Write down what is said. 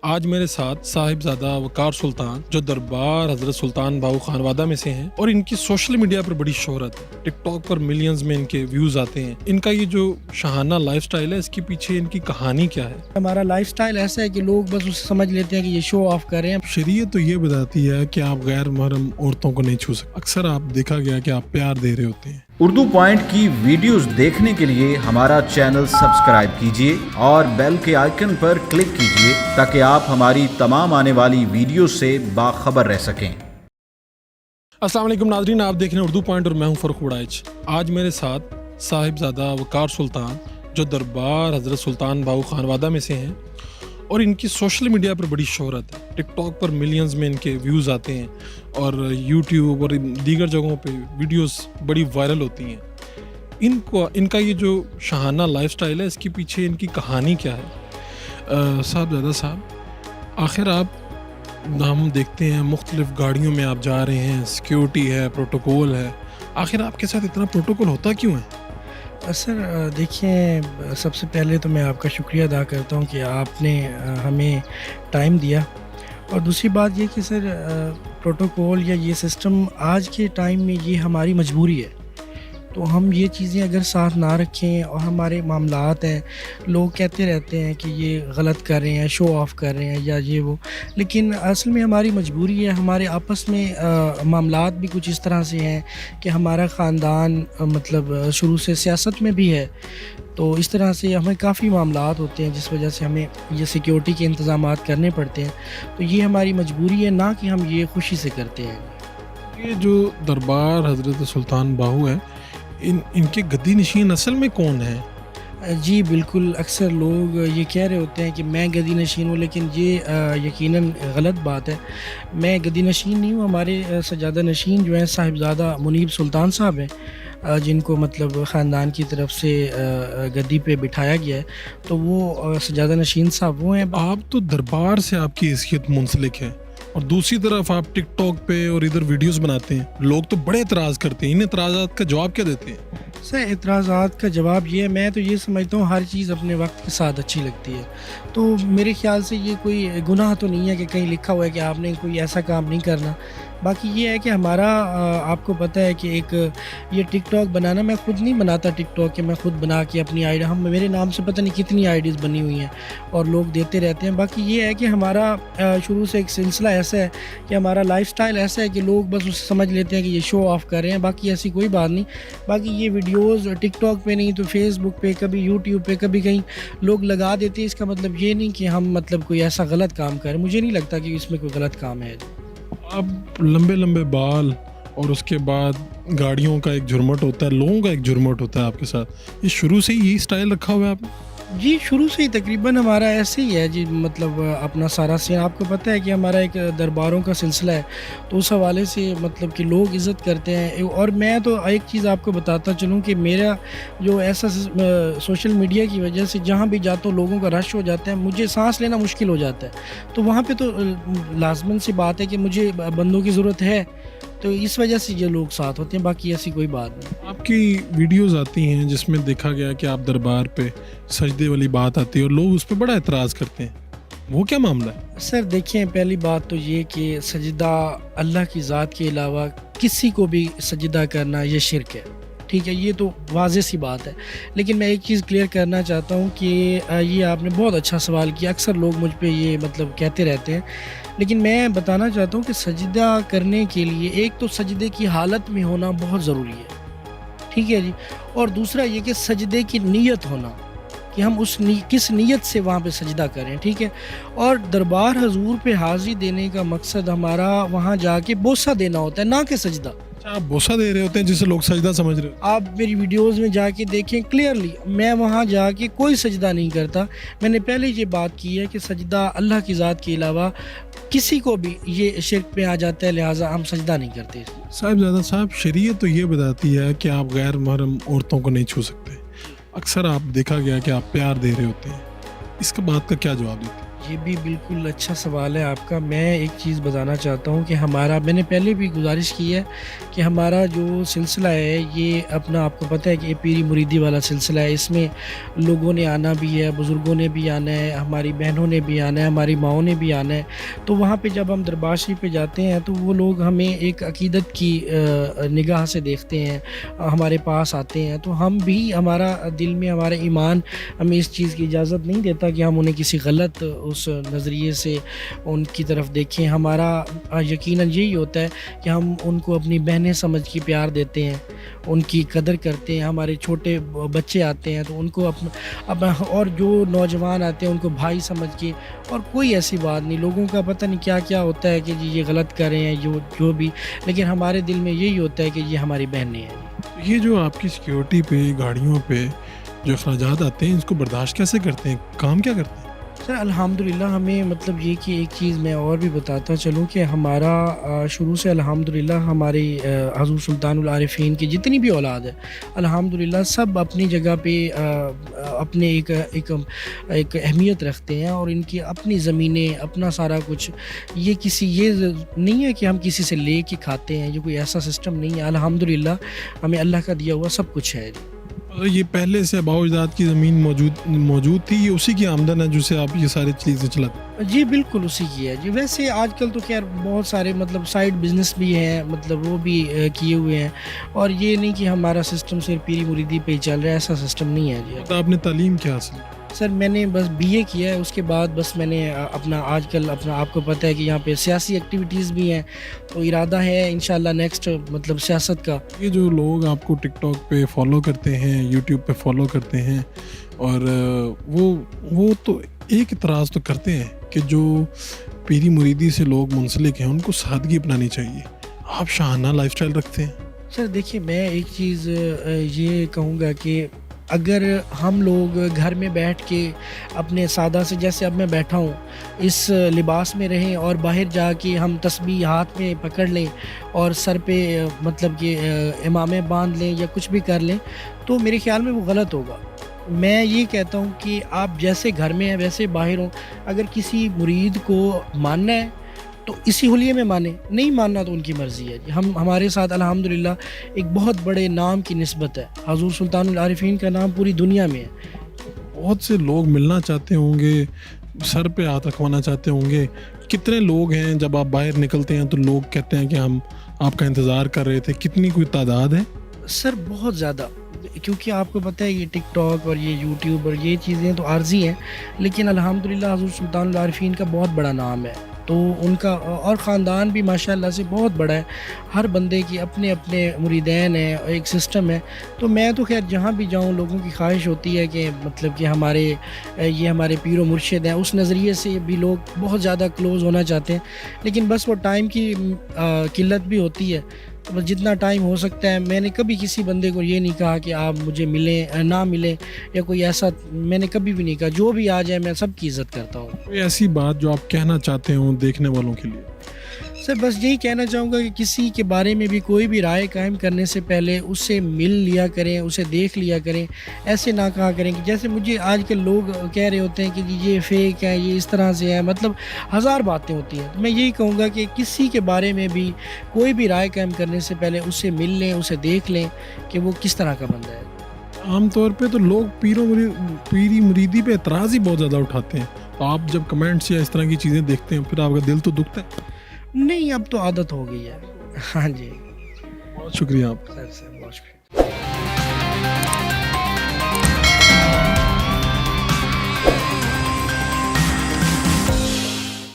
آج میرے ساتھ صاحبزادہ وقار سلطان جو دربار حضرت سلطان باہو خانوادہ میں سے ہیں اور ان کی سوشل میڈیا پر بڑی شہرت ہے. ٹک ٹاک پر ملینز میں ان کے ویوز آتے ہیں. ان کا یہ جو شاہانہ لائف سٹائل ہے اس کے پیچھے ان کی کہانی کیا ہے؟ ہمارا لائف سٹائل ایسا ہے کہ لوگ بس اسے سمجھ لیتے ہیں کہ یہ شو آف کر رہے ہیں. شریعت تو یہ بتاتی ہے کہ آپ غیر محرم عورتوں کو نہیں چھو سکتے. اکثر آپ دیکھا گیا کہ آپ پیار دے رہے ہوتے ہیں. اردو پوائنٹ کی ویڈیوز دیکھنے کے لیے ہمارا چینل سبسکرائب کیجیے اور بیل کے آئیکن پر کلک کیجیے تاکہ آپ ہماری تمام آنے والی ویڈیوز سے باخبر رہ سکیں. السلام علیکم ناظرین، آپ دیکھ رہے ہیں اردو پوائنٹ اور میں ہوں فرخ وڑائچ. آج میرے ساتھ صاحبزادہ وقار سلطان جو دربار حضرت سلطان باہو خانوادہ میں سے ہیں اور ان کی سوشل میڈیا پر بڑی شہرت ہے. ٹک ٹاک پر ملینز میں ان کے ویوز آتے ہیں اور یوٹیوب اور دیگر جگہوں پہ ویڈیوز بڑی وائرل ہوتی ہیں. ان کا یہ جو شاہانہ لائف سٹائل ہے اس کے پیچھے ان کی کہانی کیا ہے؟ صاحبزادہ صاحب، آخر ہم دیکھتے ہیں مختلف گاڑیوں میں آپ جا رہے ہیں، سیکیورٹی ہے، پروٹوکول ہے. آخر آپ کے ساتھ اتنا پروٹوکول ہوتا کیوں ہے؟ سر دیکھیں، سب سے پہلے تو میں آپ کا شکریہ ادا کرتا ہوں کہ آپ نے ہمیں ٹائم دیا، اور دوسری بات یہ کہ سر پروٹوکول یا یہ سسٹم آج کے ٹائم میں یہ ہماری مجبوری ہے. تو ہم یہ چیزیں اگر ساتھ نہ رکھیں اور ہمارے معاملات ہیں، لوگ کہتے رہتے ہیں کہ یہ غلط کر رہے ہیں، شو آف کر رہے ہیں یا یہ وہ، لیکن اصل میں ہماری مجبوری ہے. ہمارے آپس میں معاملات بھی کچھ اس طرح سے ہیں کہ ہمارا خاندان مطلب شروع سے سیاست میں بھی ہے، تو اس طرح سے ہمیں کافی معاملات ہوتے ہیں جس وجہ سے ہمیں یہ سیکیورٹی کے انتظامات کرنے پڑتے ہیں. تو یہ ہماری مجبوری ہے، نہ کہ ہم یہ خوشی سے کرتے ہیں. یہ جو دربار حضرت سلطان باہو ہے، ان کے گدی نشین اصل میں کون ہے؟ جی بالکل، اکثر لوگ یہ کہہ رہے ہوتے ہیں کہ میں گدی نشین ہوں، لیکن یہ یقیناً غلط بات ہے. میں گدی نشین نہیں ہوں. ہمارے سجادہ نشین جو ہیں صاحبزادہ منیب سلطان صاحب ہیں، جن کو مطلب خاندان کی طرف سے گدی پہ بٹھایا گیا ہے، تو وہ سجادہ نشین صاحب وہ ہیں. آپ تو دربار سے آپ کی حیثیت منسلک ہے، اور دوسری طرف آپ ٹک ٹاک پہ اور ادھر ویڈیوز بناتے ہیں. لوگ تو بڑے اعتراض کرتے ہیں، ان اعتراضات کا جواب کیا دیتے ہیں؟ سر اعتراضات کا جواب یہ ہے، میں تو یہ سمجھتا ہوں ہر چیز اپنے وقت کے ساتھ اچھی لگتی ہے. تو میرے خیال سے یہ کوئی گناہ تو نہیں ہے کہ کہیں لکھا ہوا ہے کہ آپ نے کوئی ایسا کام نہیں کرنا. باقی یہ ہے کہ ہمارا آپ کو پتہ ہے کہ ایک یہ ٹک ٹاک بنانا، میں خود نہیں بناتا ٹک ٹاک کہ میں خود بنا کے اپنی میرے نام سے پتہ نہیں کتنی آئی ڈیز بنی ہوئی ہیں اور لوگ دیتے رہتے ہیں. باقی یہ ہے کہ ہمارا شروع سے ایک سلسلہ ایسا ہے کہ ہمارا لائف سٹائل ایسا ہے کہ لوگ بس اسے سمجھ لیتے ہیں کہ یہ شو آف کر رہے ہیں. باقی ایسی کوئی بات نہیں. باقی یہ ویڈیوز ٹک ٹاک پہ نہیں تو فیس بک پہ، کبھی یوٹیوب پہ، کبھی کہیں لوگ لگا دیتے ہیں. اس کا مطلب یہ نہیں کہ ہم مطلب کوئی ایسا غلط کام کریں. مجھے نہیں لگتا کہ اس میں کوئی غلط کام ہے. اب لمبے لمبے بال اور اس کے بعد گاڑیوں کا ایک جھرمٹ ہوتا ہے، لوگوں کا ایک جھرمٹ ہوتا ہے آپ کے ساتھ. یہ شروع سے ہی یہی سٹائل رکھا ہوا ہے آپ نے؟ جی شروع سے ہی تقریباً ہمارا ایسے ہی ہے جی. مطلب اپنا سارا سین آپ کو پتہ ہے کہ ہمارا ایک درباروں کا سلسلہ ہے، تو اس حوالے سے مطلب کہ لوگ عزت کرتے ہیں. اور میں تو ایک چیز آپ کو بتاتا چلوں کہ میرا جو ایسا سوشل میڈیا کی وجہ سے جہاں بھی جاتا ہوں لوگوں کا رش ہو جاتا ہے، مجھے سانس لینا مشکل ہو جاتا ہے. تو وہاں پہ تو لازماً سی بات ہے کہ مجھے بندوں کی ضرورت ہے، تو اس وجہ سے یہ لوگ ساتھ ہوتے ہیں. باقی ایسی کوئی بات نہیں. آپ کی ویڈیوز آتی ہیں جس میں دیکھا گیا کہ آپ دربار پہ سجدے والی بات آتی ہے اور لوگ اس پہ بڑا اعتراض کرتے ہیں. وہ کیا معاملہ ہے؟ سر دیکھیں، پہلی بات تو یہ کہ سجدہ اللہ کی ذات کے علاوہ کسی کو بھی سجدہ کرنا یہ شرک ہے. ٹھیک ہے، یہ تو واضح سی بات ہے. لیکن میں ایک چیز کلیئر کرنا چاہتا ہوں کہ یہ آپ نے بہت اچھا سوال کیا. اکثر لوگ مجھ پہ یہ مطلب کہتے رہتے ہیں، لیکن میں بتانا چاہتا ہوں کہ سجدہ کرنے کے لیے ایک تو سجدے کی حالت میں ہونا بہت ضروری ہے. ٹھیک ہے جی. اور دوسرا یہ کہ سجدے کی نیت ہونا کہ ہم کس نیت سے وہاں پہ سجدہ کریں. ٹھیک ہے. اور دربار حضور پہ حاضری دینے کا مقصد ہمارا وہاں جا کے بوسہ دینا ہوتا ہے، نہ کہ سجدہ. آپ بوسہ دے رہے ہوتے ہیں جسے لوگ سجدہ سمجھ رہے ہوتے ہیں. آپ میری ویڈیوز میں جا کے دیکھیں کلیئرلی، میں وہاں جا کے کوئی سجدہ نہیں کرتا. میں نے پہلے یہ بات کی ہے کہ سجدہ اللہ کی ذات کے علاوہ کسی کو بھی یہ شرک پہ آ جاتا ہے، لہٰذا ہم سجدہ نہیں کرتے. صاحبزادہ صاحب، شریعت تو یہ بتاتی ہے کہ آپ غیر محرم عورتوں کو نہیں چھو سکتے. اکثر آپ دیکھا گیا کہ آپ پیار دے رہے ہوتے ہیں. اس کا بات کا کیا جواب دیتے ہیں؟ یہ بھی بالکل اچھا سوال ہے آپ کا. میں ایک چیز بتانا چاہتا ہوں کہ میں نے پہلے بھی گزارش کی ہے کہ ہمارا جو سلسلہ ہے یہ اپنا آپ کو پتہ ہے کہ یہ پیری مریدی والا سلسلہ ہے. اس میں لوگوں نے آنا بھی ہے, بزرگوں نے بھی آنا ہے, ہماری بہنوں نے بھی آنا ہے, ہماری ماؤں نے بھی آنا ہے. تو وہاں پہ جب ہم دربار شریف پہ جاتے ہیں تو وہ لوگ ہمیں ایک عقیدت کی نگاہ سے دیکھتے ہیں, ہمارے پاس آتے ہیں. تو ہم بھی, ہمارا دل میں ہمارا ایمان ہمیں اس چیز کی اجازت نہیں دیتا کہ ہم انہیں کسی غلط اس نظریے سے ان کی طرف دیکھیں. ہمارا یقیناً یہی ہوتا ہے کہ ہم ان کو اپنی بہنیں سمجھ کے پیار دیتے ہیں, ان کی قدر کرتے ہیں. ہمارے چھوٹے بچے آتے ہیں تو ان کو اپنا اور جو نوجوان آتے ہیں ان کو بھائی سمجھ کے. اور کوئی ایسی بات نہیں, لوگوں کا پتہ نہیں کیا کیا ہوتا ہے کہ جی یہ غلط کر رہے ہیں جو بھی, لیکن ہمارے دل میں یہی ہوتا ہے کہ یہ ہماری بہنیں ہیں. یہ جو آپ کی سیکیورٹی پہ, گاڑیوں پہ جو اخراجات آتے ہیں, اس کو برداشت کیسے کرتے ہیں, کام کیا کرتے ہیں؟ سر الحمدللہ ہمیں مطلب یہ کہ ایک چیز میں اور بھی بتاتا چلوں کہ ہمارا شروع سے الحمدللہ ہماری حضور سلطان العارفین کی جتنی بھی اولاد ہے الحمدللہ سب اپنی جگہ پہ اپنے ایک اہمیت رکھتے ہیں, اور ان کی اپنی زمینیں, اپنا سارا کچھ. یہ نہیں ہے کہ ہم کسی سے لے کے کھاتے ہیں, یہ کوئی ایسا سسٹم نہیں ہے. الحمدللہ ہمیں اللہ کا دیا ہوا سب کچھ ہے. یہ پہلے سے آباء و اجداد کی زمین موجود تھی, یہ اسی کی آمدن ہے جسے آپ یہ ساری چیزیں چلاتے ہیں؟ جی بالکل اسی کی ہے جی. ویسے آج کل تو خیر بہت سارے مطلب سائڈ بزنس بھی ہیں, مطلب وہ بھی کیے ہوئے ہیں, اور یہ نہیں کہ ہمارا سسٹم صرف پیری مریدی پہ ہی چل رہا ہے, ایسا سسٹم نہیں ہے جی. تو آپ نے تعلیم کیا حاصل کی؟ سر میں نے بس BA کیا ہے, اس کے بعد بس میں نے اپنا آج کل آپ کو پتہ ہے کہ یہاں پہ سیاسی ایکٹیویٹیز بھی ہیں, تو ارادہ ہے انشاءاللہ نیکسٹ مطلب سیاست کا. یہ جو لوگ آپ کو ٹک ٹاک پہ فالو کرتے ہیں, یوٹیوب پہ فالو کرتے ہیں, اور وہ تو ایک اعتراض تو کرتے ہیں کہ جو پیری مریدی سے لوگ منسلک ہیں ان کو سادگی اپنانی چاہیے. آپ شاہانہ لائف سٹائل رکھتے ہیں. سر دیکھیے میں ایک چیز یہ کہوں گا کہ اگر ہم لوگ گھر میں بیٹھ کے اپنے سادہ سے, جیسے اب میں بیٹھا ہوں, اس لباس میں رہیں اور باہر جا کے ہم تسبیح ہاتھ میں پکڑ لیں اور سر پہ مطلب کہ امامے باندھ لیں یا کچھ بھی کر لیں, تو میرے خیال میں وہ غلط ہوگا. میں یہ کہتا ہوں کہ آپ جیسے گھر میں ہیں ویسے باہر ہوں. اگر کسی مرید کو ماننا ہے تو اسی حلیے میں مانے, نہیں ماننا تو ان کی مرضی ہے. ہمارے ساتھ الحمدللہ ایک بہت بڑے نام کی نسبت ہے, حضور سلطان العارفین کا نام پوری دنیا میں ہے. بہت سے لوگ ملنا چاہتے ہوں گے, سر پہ ہاتھ رکھوانا چاہتے ہوں گے. کتنے لوگ ہیں جب آپ باہر نکلتے ہیں تو لوگ کہتے ہیں کہ ہم آپ کا انتظار کر رہے تھے, کتنی کوئی تعداد ہے؟ سر بہت زیادہ, کیونکہ آپ کو پتہ ہے یہ ٹک ٹاک اور یہ یوٹیوب اور یہ چیزیں تو عارضی ہیں, لیکن الحمدللہ حضور سلطان العارفین کا بہت بڑا نام ہے. تو ان کا اور خاندان بھی ماشاءاللہ سے بہت بڑا ہے. ہر بندے کی اپنے اپنے مریدین ہیں, ایک سسٹم ہے. تو میں تو خیر جہاں بھی جاؤں لوگوں کی خواہش ہوتی ہے کہ مطلب کہ ہمارے پیر و مرشد ہیں, اس نظریے سے بھی لوگ بہت زیادہ کلوز ہونا چاہتے ہیں, لیکن بس وہ ٹائم کی قلت بھی ہوتی ہے. بس جتنا ٹائم ہو سکتا ہے, میں نے کبھی کسی بندے کو یہ نہیں کہا کہ آپ مجھے ملیں نہ ملیں یا کوئی ایسا, میں نے کبھی بھی نہیں کہا. جو بھی آ جائے میں سب کی عزت کرتا ہوں. کوئی ایسی بات جو آپ کہنا چاہتے ہوں دیکھنے والوں کے لیے؟ سر بس یہی کہنا چاہوں گا کہ کسی کے بارے میں بھی کوئی بھی رائے قائم کرنے سے پہلے اس سے مل لیا کریں, اسے دیکھ لیا کریں. ایسے نہ کہا کریں کہ جیسے مجھے آج کل لوگ کہہ رہے ہوتے ہیں کہ یہ فیک ہے, یہ اس طرح سے ہے, مطلب ہزار باتیں ہوتی ہیں. میں یہی کہوں گا کہ کسی کے بارے میں بھی کوئی بھی رائے قائم کرنے سے پہلے اس سے مل لیں, اسے دیکھ لیں کہ وہ کس طرح کا بندہ ہے. عام طور پہ تو لوگ پیری مریدی پہ اعتراض ہی بہت زیادہ اٹھاتے ہیں, تو آپ جب کمنٹس یا اس طرح کی چیزیں دیکھتے ہیں پھر آپ کا دل تو دکھتا ہے؟ نہیں, اب تو عادت ہو گئی ہے. ہاں جی, بہت شکریہ آپ کا. سر بہت شکریہ.